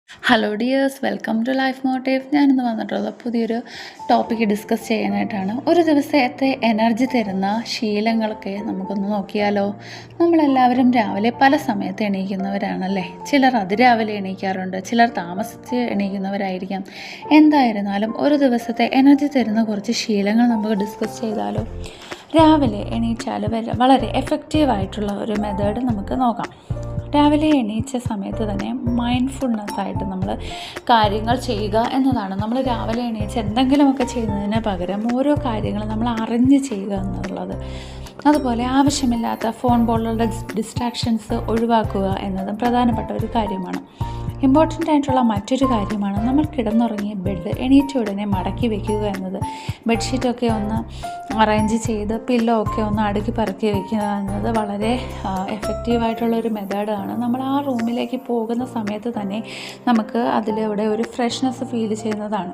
Hello dears, welcome to life motive. ഞാനിന്ന് വന്നിട്ടുള്ളത് പുതിയൊരു ടോപ്പിക്ക് ഡിസ്കസ് ചെയ്യാനായിട്ടാണ്. ഒരു ദിവസത്തെ എനർജി തരുന്ന ശീലങ്ങളൊക്കെ നമുക്കൊന്ന് നോക്കിയാലോ. നമ്മളെല്ലാവരും രാവിലെ പല സമയത്ത് എണീക്കുന്നവരാണല്ലേ. ചിലർ അതിരാവിലെ എണീക്കാറുണ്ട്, ചിലർ താമസിച്ച് എണീക്കുന്നവരായിരിക്കാം. എന്തായിരുന്നാലും ഒരു ദിവസത്തെ എനർജി തരുന്ന കുറച്ച് ശീലങ്ങൾ നമുക്ക് ഡിസ്കസ് ചെയ്താലോ. രാവിലെ എണീച്ചാൽ വളരെ എഫക്റ്റീവായിട്ടുള്ള ഒരു മെത്തേഡ് നമുക്ക് നോക്കാം. രാവിലെ എണീച്ച സമയത്ത് തന്നെ മൈൻഡ്ഫുൾനെസ്സായിട്ട് നമ്മൾ കാര്യങ്ങൾ ചെയ്യുക എന്നതാണ്. നമ്മൾ രാവിലെ എണീച്ച് എന്തെങ്കിലുമൊക്കെ ചെയ്യുന്നതിന് പകരം ഓരോ കാര്യങ്ങളും നമ്മൾ അറിഞ്ഞ് ചെയ്യുക എന്നുള്ളത്. അതുപോലെ ആവശ്യമില്ലാത്ത ഫോൺ പോലുള്ള ഡിസ്ട്രാക്ഷൻസ് ഒഴിവാക്കുക എന്നതും പ്രധാനപ്പെട്ട ഒരു കാര്യമാണ്. ഇമ്പോർട്ടൻ്റ് ആയിട്ടുള്ള മറ്റൊരു കാര്യമാണ് നമ്മൾ കിടന്നുറങ്ങിയ ബെഡ് എണീറ്റ ഉടനെ മടക്കി വയ്ക്കുക എന്നത്. ബെഡ്ഷീറ്റൊക്കെ ഒന്ന് അറേഞ്ച് ചെയ്ത് പില്ലോ ഒക്കെ ഒന്ന് അടുക്കി പറക്കി വയ്ക്കുക എന്നത് വളരെ എഫക്റ്റീവായിട്ടുള്ളൊരു മെത്തേഡാണ്. നമ്മൾ ആ റൂമിലേക്ക് പോകുന്ന സമയത്ത് തന്നെ നമുക്ക് അതിലൂടെ ഒരു ഫ്രഷ്നെസ് ഫീൽ ചെയ്യുന്നതാണ്.